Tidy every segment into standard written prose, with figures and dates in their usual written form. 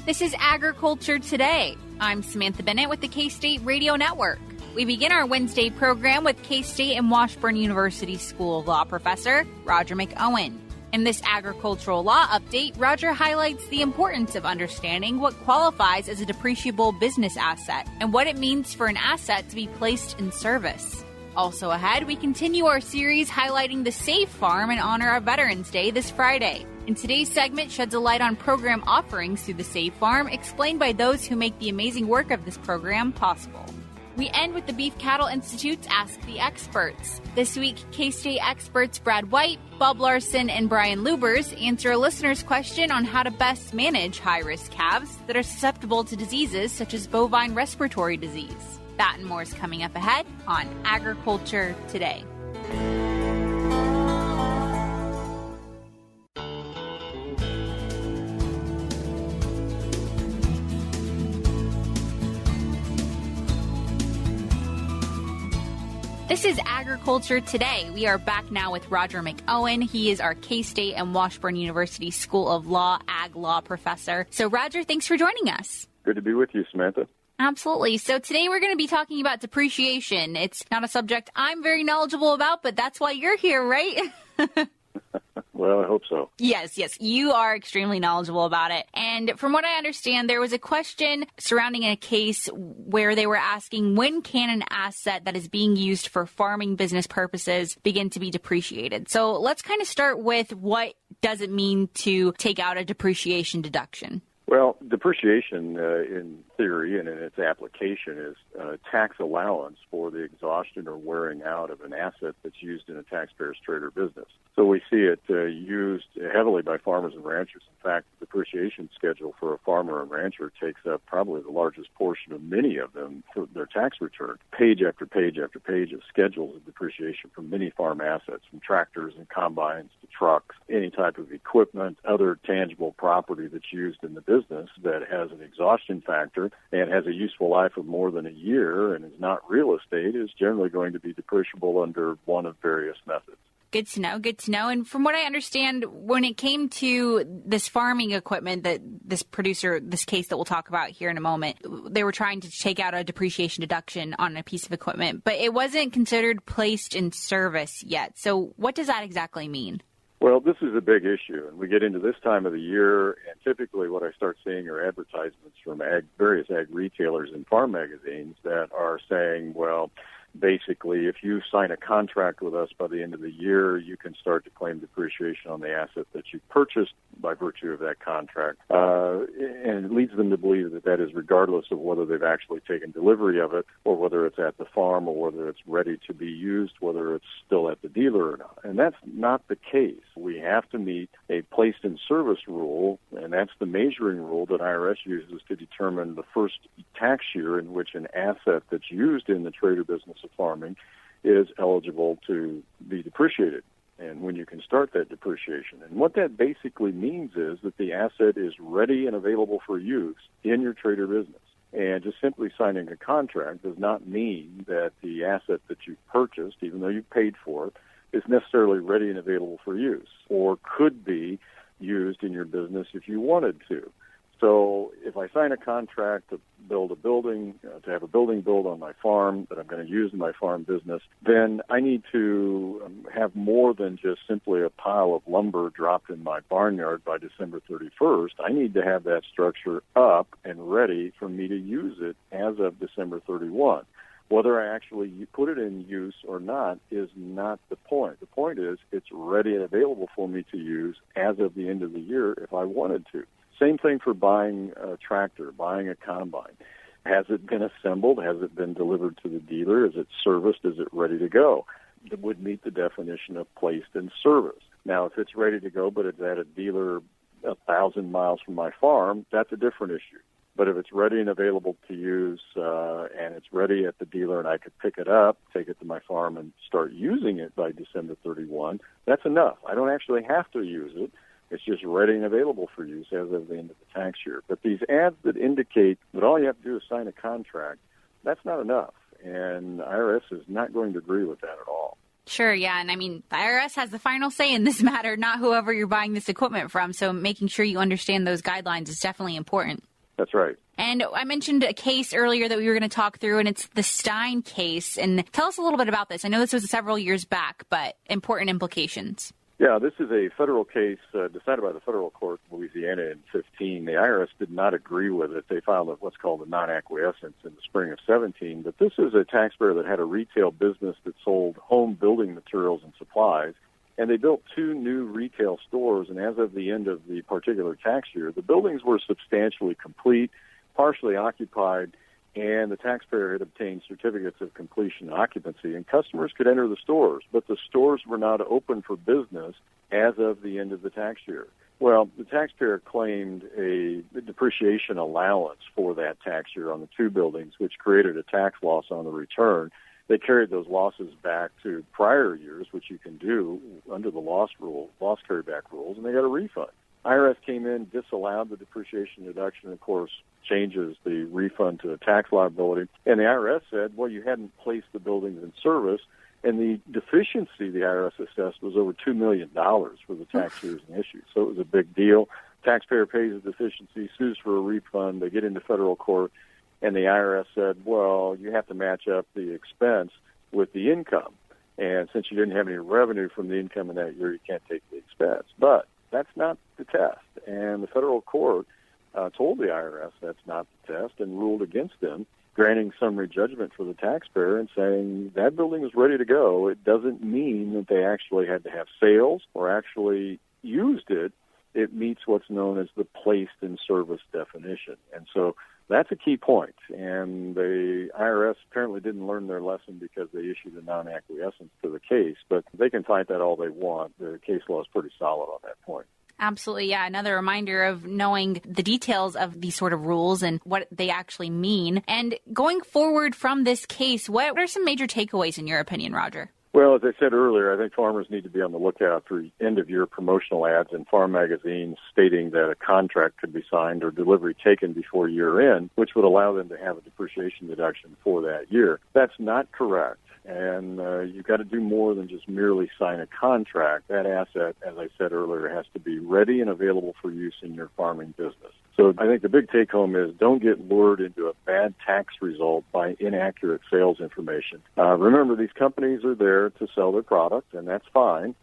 This is Agriculture Today. I'm Samantha Bennett with the K-State Radio Network. We begin our Wednesday program with K-State and Washburn University School of Law professor Roger McEowen. In this agricultural law update, Roger highlights the importance of understanding what qualifies as a depreciable business asset and what it means for an asset to be placed in service. Also ahead, we continue our series highlighting the Save Farm in honor of Veterans Day this Friday. And today's segment sheds a light on program offerings through the Save Farm, explained by those who make the amazing work of this program possible. We end with the Beef Cattle Institute's Ask the Experts. This week, K-State experts Brad White, Bob Larson, and Brian Lubbers answer a listener's question on how to best manage high-risk calves that are susceptible to diseases such as bovine respiratory disease. That and more is coming up ahead on Agriculture Today. This is Agriculture Today. We are back now with Roger McEowen. He is our K-State and Washburn University School of Law Ag Law professor. So, Roger, thanks for joining us. Good to be with you, Samantha. Absolutely. So today we're going to be talking about depreciation. It's not a subject I'm very knowledgeable about, but that's why you're here, right? Well, I hope so. Yes, you are extremely knowledgeable about it. And from what I understand, there was a question surrounding a case where they were asking, when can an asset that is being used for farming business purposes begin to be depreciated? So let's kind of start with what does it mean to take out a depreciation deduction? Well, depreciation in theory and in its application is tax allowance for the exhaustion or wearing out of an asset that's used in a taxpayer's trade or business. So we see it used heavily by farmers and ranchers. In fact, the depreciation schedule for a farmer and rancher takes up probably the largest portion of many of them for their tax return. Page after page after page of schedules of depreciation for many farm assets, from tractors and combines to trucks, any type of equipment, other tangible property that's used in the business that has an exhaustion factor and has a useful life of more than a year and is not real estate is generally going to be depreciable under one of various methods. Good to know. And from what I understand, when it came to this farming equipment that this case that we'll talk about here in a moment, they were trying to take out a depreciation deduction on a piece of equipment, but it wasn't considered placed in service yet. So what does that exactly mean? Well, this is a big issue, and we get into this time of the year, and typically what I start seeing are advertisements from various ag retailers in farm magazines that are saying, well, basically, if you sign a contract with us by the end of the year, you can start to claim depreciation on the asset that you purchased by virtue of that contract. And it leads them to believe that that is regardless of whether they've actually taken delivery of it or whether it's at the farm or whether it's ready to be used, whether it's still at the dealer or not. And that's not the case. We have to meet a placed in service rule, and that's the measuring rule that IRS uses to determine the first tax year in which an asset that's used in the trade or business of farming is eligible to be depreciated, and when you can start that depreciation. And what that basically means is that the asset is ready and available for use in your trade or business. And just simply signing a contract does not mean that the asset that you purchased, even though you paid for it, is necessarily ready and available for use or could be used in your business if you wanted to. So if I sign a contract to build a building, to have a building built on my farm that I'm going to use in my farm business, then I need to have more than just simply a pile of lumber dropped in my barnyard by December 31st. I need to have that structure up and ready for me to use it as of December 31. Whether I actually put it in use or not is not the point. The point is it's ready and available for me to use as of the end of the year if I wanted to. Same thing for buying a tractor, buying a combine. Has it been assembled? Has it been delivered to the dealer? Is it serviced? Is it ready to go? It would meet the definition of placed in service. Now, if it's ready to go, but it's at a dealer 1,000 miles from my farm, that's a different issue. But if it's ready and available to use and it's ready at the dealer and I could pick it up, take it to my farm and start using it by December 31, that's enough. I don't actually have to use it. It's just ready and available for use as of the end of the tax year. But these ads that indicate that all you have to do is sign a contract, that's not enough. And IRS is not going to agree with that at all. Sure, yeah. And I mean, the IRS has the final say in this matter, not whoever you're buying this equipment from. So making sure you understand those guidelines is definitely important. That's right. And I mentioned a case earlier that we were going to talk through, and it's the Stein case. And tell us a little bit about this. I know this was several years back, but important implications. Yeah, this is a federal case decided by the federal court in Louisiana in 2015. The IRS did not agree with it. They filed what's called a non-acquiescence in the spring of 2017. But this is a taxpayer that had a retail business that sold home building materials and supplies. And they built 2 new retail stores, and as of the end of the particular tax year, the buildings were substantially complete, partially occupied, and the taxpayer had obtained certificates of completion and occupancy, and customers could enter the stores, but the stores were not open for business as of the end of the tax year. Well, the taxpayer claimed a depreciation allowance for that tax year on the 2 buildings, which created a tax loss on the return. They carried those losses back to prior years, which you can do under the loss carryback rules, and they got a refund. IRS came in, disallowed the depreciation deduction, of course, changes the refund to a tax liability. And the IRS said, well, you hadn't placed the buildings in service, and the deficiency the IRS assessed was over $2 million for the tax years in issue. So it was a big deal. Taxpayer pays the deficiency, sues for a refund. They get into federal court. And the IRS said, well, you have to match up the expense with the income. And since you didn't have any revenue from the income in that year, you can't take the expense. But that's not the test. And the federal court told the IRS that's not the test and ruled against them, granting summary judgment for the taxpayer and saying that building is ready to go. It doesn't mean that they actually had to have sales or actually used it. It meets what's known as the placed in service definition. And so that's a key point, and the IRS apparently didn't learn their lesson because they issued a non-acquiescence to the case, but they can fight that all they want. The case law is pretty solid on that point. Absolutely, yeah. Another reminder of knowing the details of these sort of rules and what they actually mean. And going forward from this case, what are some major takeaways in your opinion, Roger? Well, as I said earlier, I think farmers need to be on the lookout for end-of-year promotional ads in farm magazines stating that a contract could be signed or delivery taken before year-end, which would allow them to have a depreciation deduction for that year. That's not correct, and you've got to do more than just merely sign a contract. That asset, as I said earlier, has to be ready and available for use in your farming business. So I think the big take-home is don't get lured into a bad tax result by inaccurate sales information. Remember, these companies are there to sell their product, and that's fine.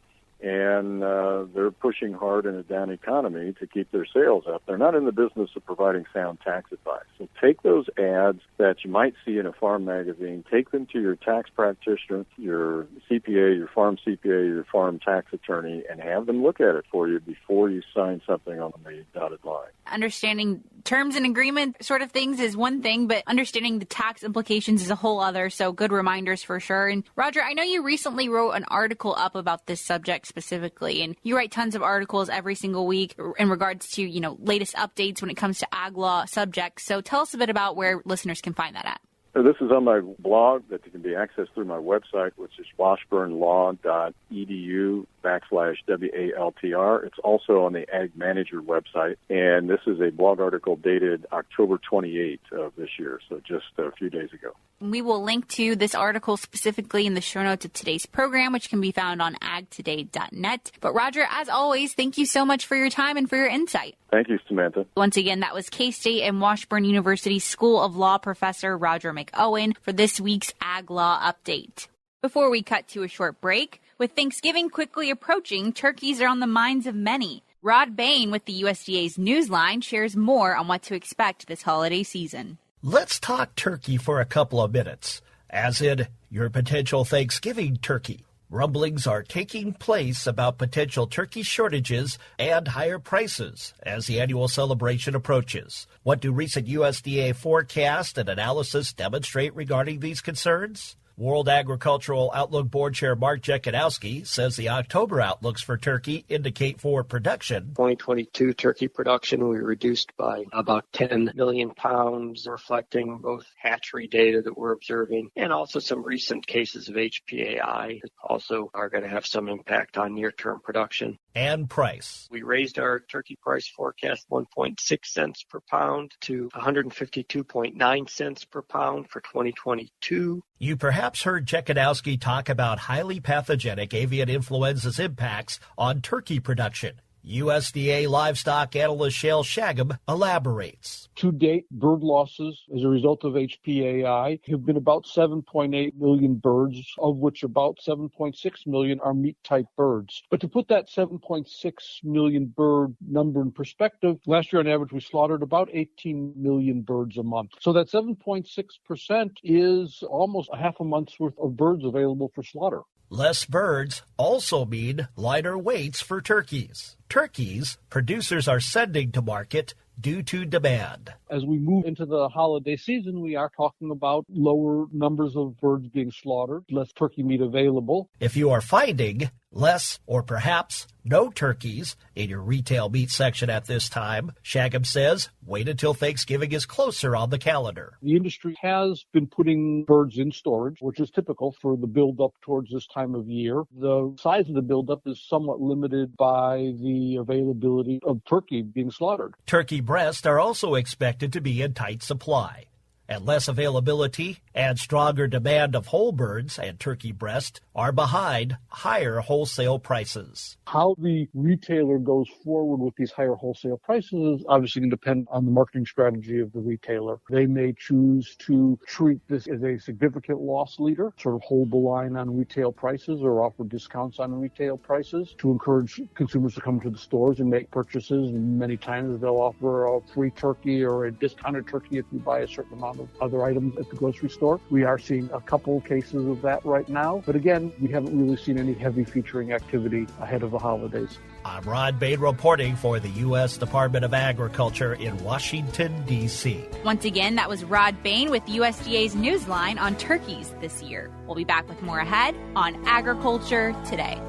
And they're pushing hard in a down economy to keep their sales up. They're not in the business of providing sound tax advice. So take those ads that you might see in a farm magazine, take them to your tax practitioner, your CPA, your farm CPA, your farm tax attorney, and have them look at it for you before you sign something on the dotted line. Understanding terms and agreement sort of things is one thing, but understanding the tax implications is a whole other. So good reminders for sure. And Roger, I know you recently wrote an article up about this subject specifically, and you write tons of articles every single week in regards to, latest updates when it comes to ag law subjects. So tell us a bit about where listeners can find that at. So this is on my blog that can be accessed through my website, which is washburnlaw.edu/WALTR. It's also on the Ag Manager website, and this is a blog article dated October 28th of this year, so just a few days ago. We will link to this article specifically in the show notes of today's program, which can be found on agtoday.net. But Roger, as always, thank you so much for your time and for your insight. Thank you, Samantha. Once again, that was K-State and Washburn University School of Law professor Roger McEowen for this week's Ag Law Update. Before we cut to a short break, with Thanksgiving quickly approaching, turkeys are on the minds of many. Rod Bain with the USDA's Newsline shares more on what to expect this holiday season. Let's talk turkey for a couple of minutes, as in your potential Thanksgiving turkey. Rumblings are taking place about potential turkey shortages and higher prices as the annual celebration approaches. What do recent USDA forecast and analysis demonstrate regarding these concerns? World Agricultural Outlook Board Chair Mark Jekanowski says the October outlooks for turkey indicate for production. 2022 turkey production we reduced by about 10 million pounds, reflecting both hatchery data that we're observing and also some recent cases of HPAI that also are going to have some impact on near-term production. And price. We raised our turkey price forecast 1.6 cents per pound to 152.9 cents per pound for 2022. You perhaps heard Jekanowski talk about highly pathogenic avian influenza's impacts on turkey production. USDA livestock analyst Shale Shagam elaborates. To date, bird losses as a result of HPAI have been about 7.8 million birds, of which about 7.6 million are meat-type birds. But to put that 7.6 million bird number in perspective, last year on average we slaughtered about 18 million birds a month. So that 7.6% is almost a half a month's worth of birds available for slaughter. Less birds also mean lighter weights for turkeys. Turkeys producers are sending to market due to demand. As we move into the holiday season, we are talking about lower numbers of birds being slaughtered, less turkey meat available. If you are finding less or perhaps no turkeys in your retail meat section at this time, Shagam says wait until Thanksgiving is closer on the calendar. The industry has been putting birds in storage, which is typical for the buildup towards this time of year. The size of the buildup is somewhat limited by the availability of turkey being slaughtered. Turkey breasts are also expected to be in tight supply. And less availability and stronger demand of whole birds and turkey breast are behind higher wholesale prices. How the retailer goes forward with these higher wholesale prices is obviously going to depend on the marketing strategy of the retailer. They may choose to treat this as a significant loss leader, sort of hold the line on retail prices or offer discounts on retail prices to encourage consumers to come to the stores and make purchases. And many times they'll offer a free turkey or a discounted turkey if you buy a certain amount of other items at the grocery store. We are seeing a couple cases of that right now. But again, we haven't really seen any heavy featuring activity ahead of the holidays. I'm Rod Bain reporting for the U.S. Department of Agriculture in Washington, D.C. Once again, that was Rod Bain with USDA's Newsline on turkeys this year. We'll be back with more ahead on Agriculture Today.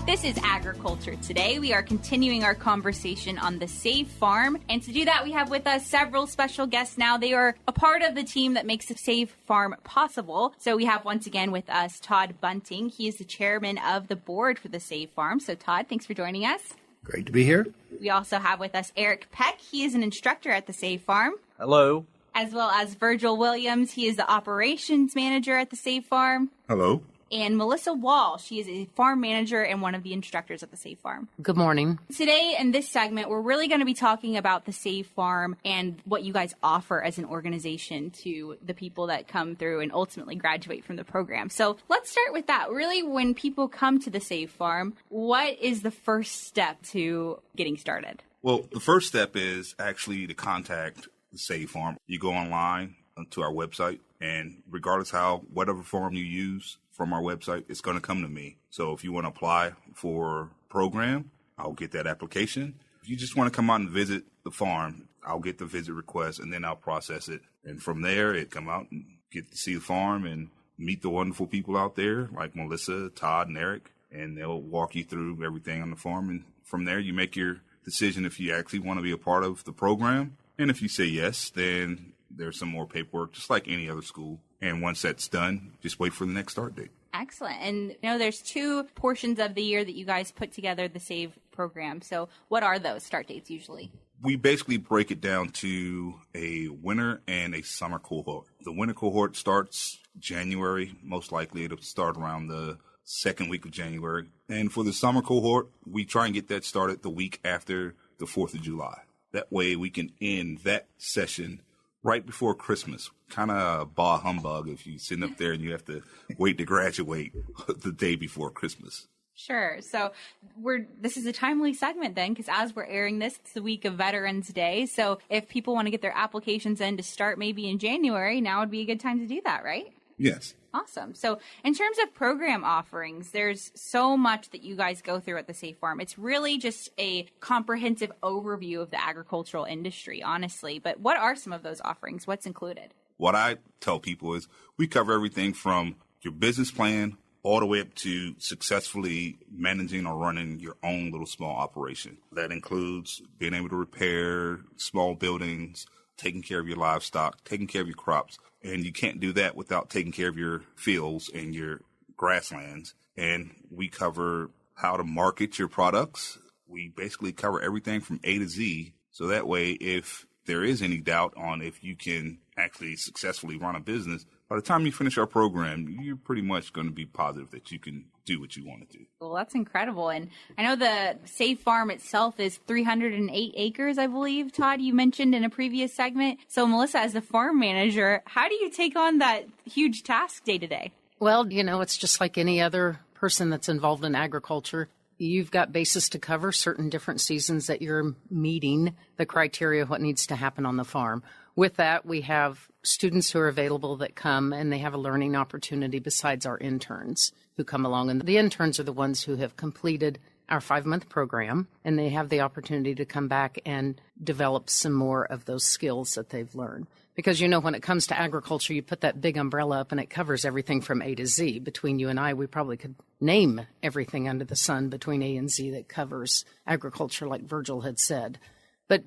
This is Agriculture Today. We are continuing our conversation on the Safe Farm. And to do that, we have with us several special guests now. They are a part of the team that makes the Safe Farm possible. So we have once again with us Todd Bunting. He is the chairman of the board for the Safe Farm. So Todd, thanks for joining us. Great to be here. We also have with us Eric Peck. He is an instructor at the Safe Farm. Hello. As well as Virgil Williams. He is the operations manager at the Safe Farm. Hello. And Melissa Wall. She is a farm manager and one of the instructors at the Safe Farm. Good morning. Today in this segment, we're really going to be talking about the Safe Farm and what you guys offer as an organization to the people that come through and ultimately graduate from the program. So let's start with that. Really, when people come to the Safe Farm, what is the first step to getting started? Well, the first step is actually to contact the Safe Farm. You go online to our website, and regardless whatever form you use from our website, it's going to come to me. So if you want to apply for a program, I'll get that application. If you just want to come out and visit the farm, I'll get the visit request, and then I'll process it. And from there, it come out and get to see the farm and meet the wonderful people out there like Melissa, Todd, and Eric, and they'll walk you through everything on the farm. And from there, you make your decision if you actually want to be a part of the program. And if you say yes, then there's some more paperwork, just like any other school. And once that's done, just wait for the next start date. Excellent. And there's two portions of the year that you guys put together the SAVE program. So what are those start dates usually? We basically break it down to a winter and a summer cohort. The winter cohort starts January. Most likely it'll start around the second week of January. And for the summer cohort, we try and get that started the week after the 4th of July. That way we can end that session right before Christmas. Kind of bah humbug if you sit up there and you have to wait to graduate the day before Christmas. Sure. So this is a timely segment then, because as we're airing this, it's the week of Veterans Day. So if people want to get their applications in to start maybe in January, now would be a good time to do that, right? Yes. Awesome. So in terms of program offerings, there's so much that you guys go through at the Safe Farm. It's really just a comprehensive overview of the agricultural industry, honestly. But what are some of those offerings? What's included? What I tell people is we cover everything from your business plan all the way up to successfully managing or running your own little small operation. That includes being able to repair small buildings, taking care of your livestock, taking care of your crops. And you can't do that without taking care of your fields and your grasslands. And we cover how to market your products. We basically cover everything from A to Z. So that way, if there is any doubt on if you can actually successfully run a business, by the time you finish our program, you're pretty much going to be positive that you can do what you want to do. Well, that's incredible. And I know the Safe Farm itself is 308 acres, I believe, Todd, you mentioned in a previous segment. So, Melissa, as the farm manager, how do you take on that huge task day to day? Well, it's just like any other person that's involved in agriculture. You've got bases to cover, certain different seasons that you're meeting the criteria of what needs to happen on the farm. With that, we have students who are available that come, and they have a learning opportunity besides our interns who come along. And the interns are the ones who have completed our 5-month program, and they have the opportunity to come back and develop some more of those skills that they've learned. Because, when it comes to agriculture, you put that big umbrella up and it covers everything from A to Z. Between you and I, we probably could name everything under the sun between A and Z that covers agriculture, like Virgil had said. But,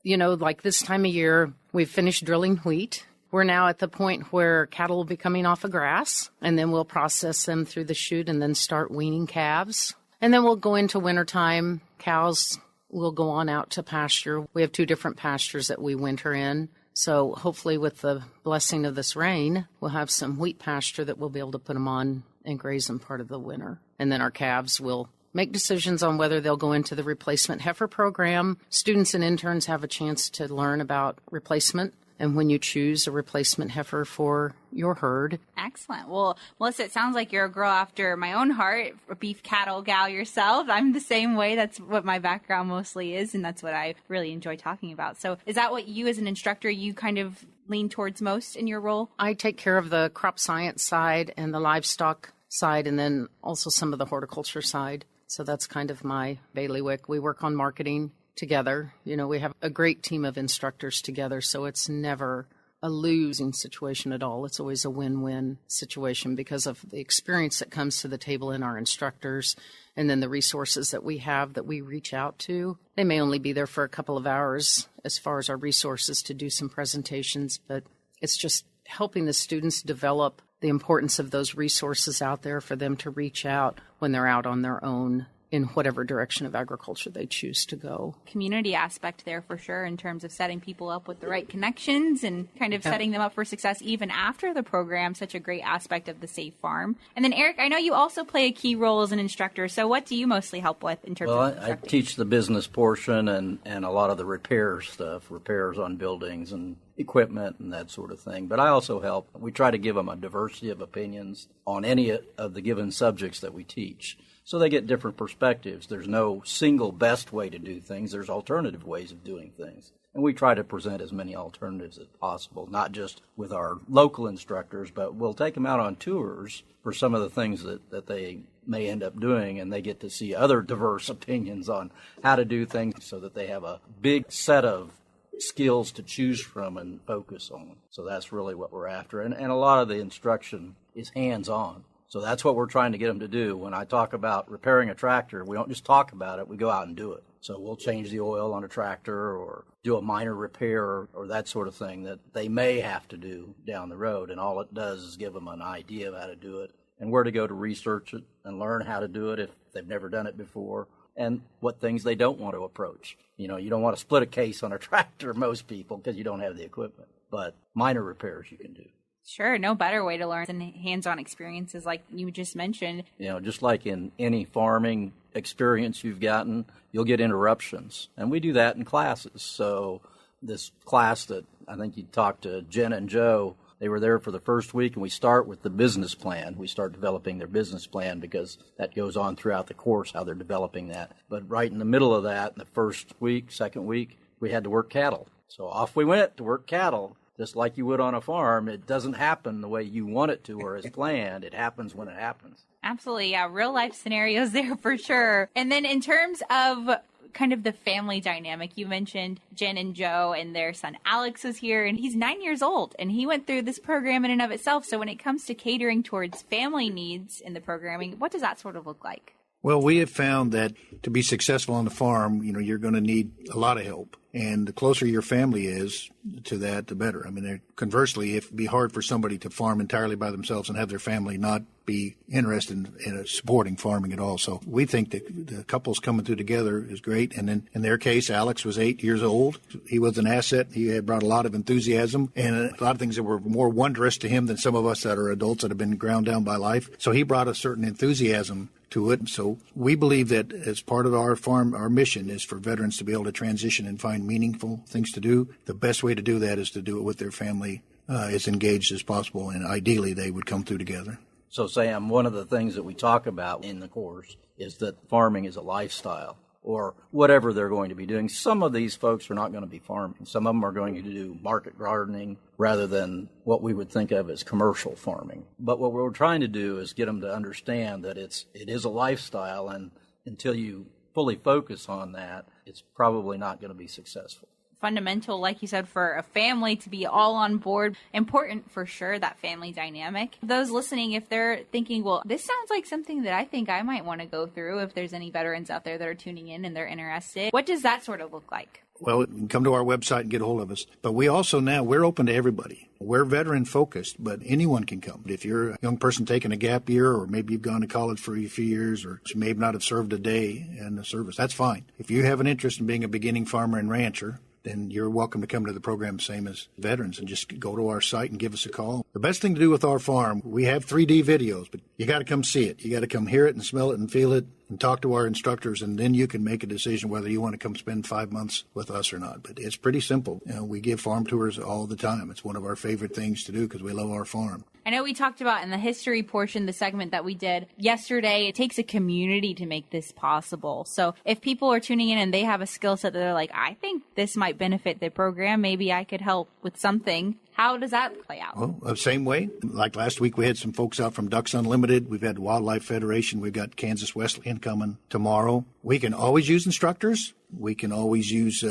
like this time of year, we've finished drilling wheat. We're now at the point where cattle will be coming off of grass, and then we'll process them through the chute and then start weaning calves. And then we'll go into wintertime. Cows will go on out to pasture. We have 2 different pastures that we winter in. So hopefully with the blessing of this rain, we'll have some wheat pasture that we'll be able to put them on and graze them part of the winter. And then our calves will make decisions on whether they'll go into the replacement heifer program. Students and interns have a chance to learn about replacement and when you choose a replacement heifer for your herd. Excellent. Well, Melissa, it sounds like you're a girl after my own heart, a beef cattle gal yourself. I'm the same way. That's what my background mostly is, and that's what I really enjoy talking about. So is that what you as an instructor, you kind of lean towards most in your role? I take care of the crop science side and the livestock side, and then also some of the horticulture side. So that's kind of my bailiwick. We work on marketing together. We have a great team of instructors together, so it's never a losing situation at all. It's always a win-win situation because of the experience that comes to the table in our instructors and then the resources that we have that we reach out to. They may only be there for a couple of hours as far as our resources to do some presentations, but it's just helping the students develop the importance of those resources out there for them to reach out when they're out on their own in whatever direction of agriculture they choose to go. Community aspect there for sure in terms of setting people up with the right connections and kind of setting them up for success even after the program, such a great aspect of the Safe Farm. And then Eric, I know you also play a key role as an instructor, so what do you mostly help with in terms of instructing? I teach the business portion and a lot of the repair stuff, repairs on buildings and equipment and that sort of thing. But I also help. We try to give them a diversity of opinions on any of the given subjects that we teach. So they get different perspectives. There's no single best way to do things. There's alternative ways of doing things. And we try to present as many alternatives as possible, not just with our local instructors, but we'll take them out on tours for some of the things that they may end up doing, and they get to see other diverse opinions on how to do things so that they have a big set of skills to choose from and focus on. So that's really what we're after. And a lot of the instruction is hands-on. So that's what we're trying to get them to do. When I talk about repairing a tractor, we don't just talk about it, we go out and do it. So we'll change the oil on a tractor or do a minor repair or that sort of thing that they may have to do down the road. And all it does is give them an idea of how to do it and where to go to research it and learn how to do it if they've never done it before, and what things they don't want to approach. You don't want to split a case on a tractor, most people, because you don't have the equipment. But minor repairs you can do. Sure, no better way to learn than hands-on experiences like you just mentioned. Just like in any farming experience you've gotten, you'll get interruptions. And we do that in classes. So this class that I think you talked to Jen and Joe, they were there for the first week, and we start with the business plan. We start developing their business plan because that goes on throughout the course, how they're developing that. But right in the middle of that, in the first week, second week, we had to work cattle. So off we went to work cattle. Just like you would on a farm, it doesn't happen the way you want it to or as planned. It happens when it happens. Absolutely. Yeah, real life scenarios there for sure. And then in terms of kind of the family dynamic, you mentioned Jen and Joe and their son Alex was here, and he's 9 years old, and he went through this program in and of itself. So when it comes to catering towards family needs in the programming, what does that sort of look like? Well, we have found that to be successful on the farm, you're going to need a lot of help. And the closer your family is to that, the better. I mean, conversely, it'd be hard for somebody to farm entirely by themselves and have their family not be interested in supporting farming at all. So we think that the couples coming through together is great. And then in their case, Alex was 8 years old. He was an asset. He had brought a lot of enthusiasm and a lot of things that were more wondrous to him than some of us that are adults that have been ground down by life. So he brought a certain enthusiasm to it. So we believe that as part of our mission is for veterans to be able to transition and find meaningful things to do. The best way to do that is to do it with their family as engaged as possible, and ideally they would come through together. So, Sam, one of the things that we talk about in the course is that farming is a lifestyle, or whatever they're going to be doing. Some of these folks are not going to be farming. Some of them are going to do market gardening rather than what we would think of as commercial farming. But what we're trying to do is get them to understand that it is a lifestyle, and until you fully focus on that, it's probably not going to be successful. Fundamental, like you said, for a family to be all on board. Important for sure, that family dynamic. Those listening, if they're thinking, well, this sounds like something that I think I might want to go through, if there's any veterans out there that are tuning in and they're interested, what does that sort of look like? Well, you can come to our website and get a hold of us. But we also now, we're open to everybody. We're veteran focused, but anyone can come. If you're a young person taking a gap year, or maybe you've gone to college for a few years, or you may not have served a day in the service, that's fine. If you have an interest in being a beginning farmer and rancher, then you're welcome to come to the program, same as veterans, and just go to our site and give us a call. The best thing to do with our farm, we have 3D videos, but you got to come see it. You got to come hear it and smell it and feel it and talk to our instructors, and then you can make a decision whether you want to come spend 5 months with us or not. But it's pretty simple. We give farm tours all the time. It's one of our favorite things to do because we love our farm. I know we talked about in the history portion, the segment that we did yesterday, it takes a community to make this possible. So if people are tuning in and they have a skill set that they're like, I think this might benefit the program, maybe I could help with something. How does that play out? Well, same way. Like last week, we had some folks out from Ducks Unlimited. We've had Wildlife Federation. We've got Kansas Wesleyan coming tomorrow. We can always use instructors. We can always use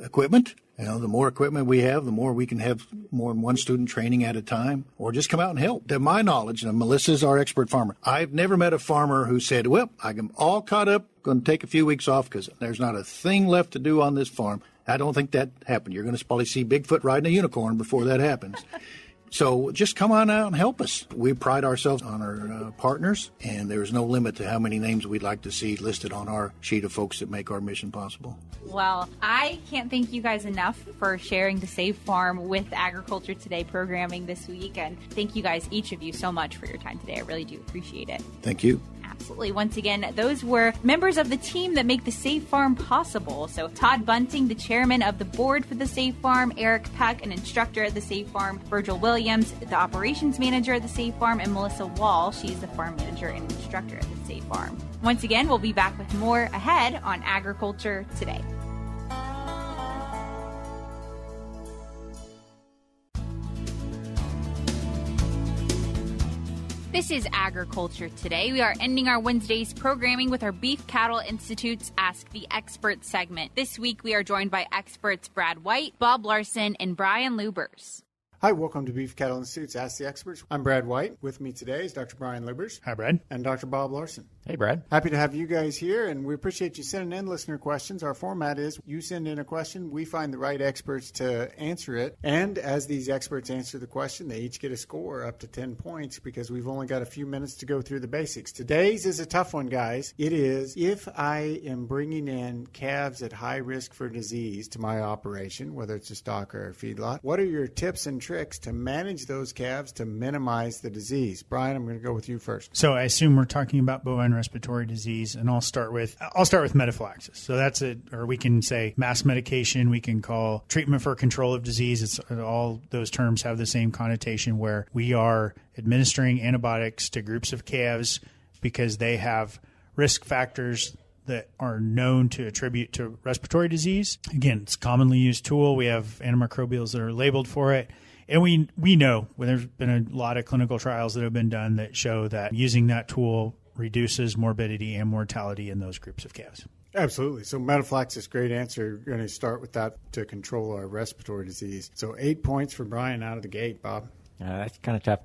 equipment. The more equipment we have, the more we can have more than one student training at a time, or just come out and help. To my knowledge, and Melissa's our expert farmer, I've never met a farmer who said, well, I'm all caught up, going to take a few weeks off because there's not a thing left to do on this farm. I don't think that happened. You're going to probably see Bigfoot riding a unicorn before that happens. So just come on out and help us. We pride ourselves on our partners, and there's no limit to how many names we'd like to see listed on our sheet of folks that make our mission possible. Well, I can't thank you guys enough for sharing the Save Farm with Agriculture Today programming this week, and thank you guys, each of you, so much for your time today. I really do appreciate it. Thank you. Absolutely. Once again, those were members of the team that make the Save Farm possible. So Todd Bunting, the chairman of the board for the Save Farm, Eric Peck, an instructor at the Save Farm, Virgil Williams, the operations manager at the Save Farm, and Melissa Wall, she's the farm manager and instructor at the Save Farm. Once again, we'll be back with more ahead on Agriculture Today. This is Agriculture Today. We are ending our Wednesday's programming with our Beef Cattle Institute's Ask the Expert segment. This week, we are joined by experts Brad White, Bob Larson, and Brian Lubbers. Hi, welcome to Beef Cattle Institute's Ask the Experts. I'm Brad White. With me today is Dr. Brian Lubbers. Hi, Brad. And Dr. Bob Larson. Hey, Brad. Happy to have you guys here, and we appreciate you sending in listener questions. Our format is you send in a question, we find the right experts to answer it, and as these experts answer the question, they each get a score up to 10 points because we've only got a few minutes to go through the basics. Today's is a tough one, guys. It is, if I am bringing in calves at high risk for disease to my operation, whether it's a stock or a feedlot, what are your tips and tricks to manage those calves to minimize the disease? Brian, I'm going to go with you first. So I assume we're talking about bovine respiratory disease, and I'll start with metaphylaxis. So that's it, or we can say mass medication. We can call treatment for control of disease. It's all those terms have the same connotation where we are administering antibiotics to groups of calves because they have risk factors that are known to attribute to respiratory disease. Again, it's a commonly used tool. We have antimicrobials that are labeled for it. And we know there's been a lot of clinical trials that have been done that show that using that tool reduces morbidity and mortality in those groups of calves. Absolutely. So metaphylaxis, great answer. We're going to start with that to control our respiratory disease. So 8 points for Brian out of the gate, Bob. That's kind of tough.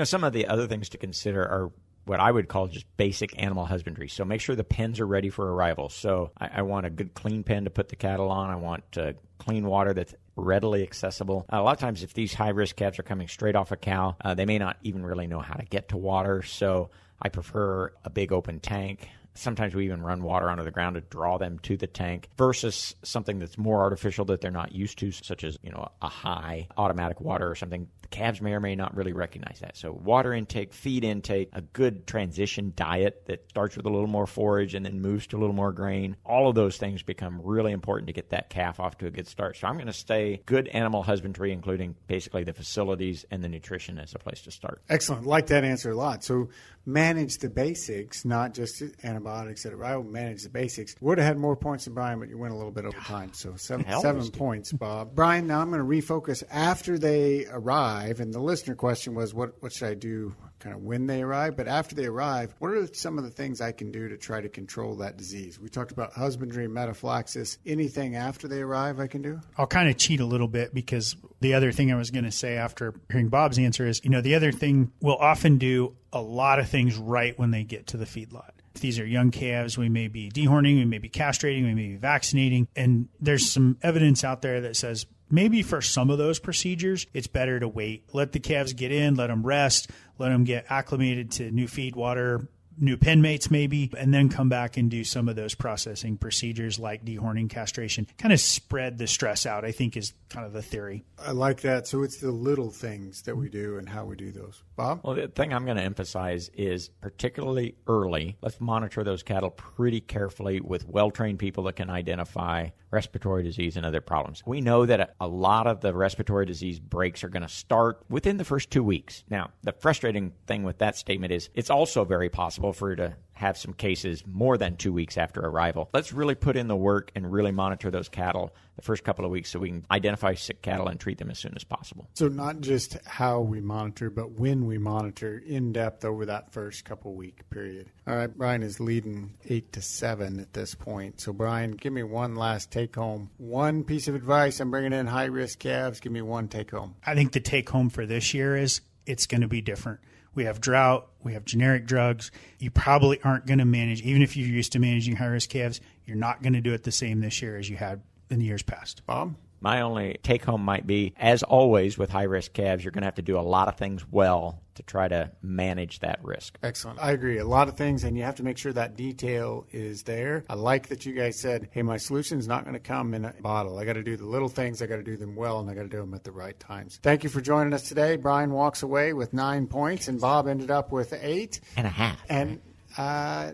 Some of the other things to consider are what I would call just basic animal husbandry. So make sure the pens are ready for arrival. So I want a good clean pen to put the cattle on. I want clean water that's readily accessible. A lot of times if these high-risk calves are coming straight off a cow, they may not even really know how to get to water. So I prefer a big open tank. Sometimes we even run water onto the ground to draw them to the tank versus something that's more artificial that they're not used to, such as, a high automatic water or something. The calves may or may not really recognize that. So water intake, feed intake, a good transition diet that starts with a little more forage and then moves to a little more grain. All of those things become really important to get that calf off to a good start. So I'm going to say good animal husbandry, including basically the facilities and the nutrition as a place to start. Excellent. Like that answer a lot. So manage the basics, not just antibiotics that arrive. Manage the basics. Would have had more points than Brian, but you went a little bit over time. So seven points, Bob. Brian, now I'm going to refocus after they arrive. And the listener question was, what should I do kind of when they arrive? But after they arrive, what are some of the things I can do to try to control that disease? We talked about husbandry, metaphylaxis. Anything after they arrive I can do? I'll kind of cheat a little bit because the other thing I was going to say after hearing Bob's answer is, the other thing we'll often do a lot of things right when they get to the feedlot. If these are young calves, we may be dehorning, we may be castrating, we may be vaccinating. And there's some evidence out there that says maybe for some of those procedures, it's better to wait. Let the calves get in, let them rest, let them get acclimated to new feed, water, new pen mates maybe, and then come back and do some of those processing procedures like dehorning, castration. Kind of spread the stress out, I think, is kind of the theory. I like that. So it's the little things that we do and how we do those. Bob? Well, the thing I'm going to emphasize is particularly early, let's monitor those cattle pretty carefully with well-trained people that can identify respiratory disease and other problems. We know that a lot of the respiratory disease breaks are going to start within the first 2 weeks. Now, the frustrating thing with that statement is it's also very possible for you to have some cases more than 2 weeks after arrival. Let's really put in the work and really monitor those cattle the first couple of weeks so we can identify sick cattle and treat them as soon as possible. So not just how we monitor, but when we monitor in depth over that first couple week period. All right, Brian is leading 8-7 at this point. So Brian, give me one last take home. One piece of advice. I'm bringing in high risk calves. Give me one take home. I think the take home for this year is it's going to be different. We have drought. We have generic drugs. You probably aren't going to manage, even if you're used to managing high-risk calves, you're not going to do it the same this year as you had in the years past. Bob? My only take-home might be, as always with high-risk calves, you're going to have to do a lot of things well to try to manage that risk. Excellent. I agree. A lot of things, and you have to make sure that detail is there. I like that you guys said, hey, my solution is not going to come in a bottle. I got to do the little things. I got to do them well, and I got to do them at the right times. Thank you for joining us today. Brian walks away with 9 points, and Bob ended up with 8.5. And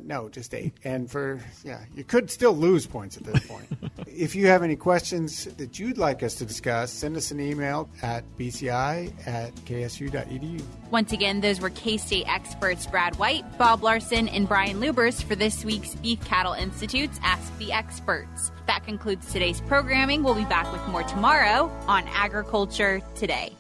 no, just 8. And you could still lose points at this point. If you have any questions that you'd like us to discuss, send us an email at bci@ksu.edu. Once again, those were K-State experts Brad White, Bob Larson, and Brian Lubbers for this week's Beef Cattle Institute's Ask the Experts. That concludes today's programming. We'll be back with more tomorrow on Agriculture Today.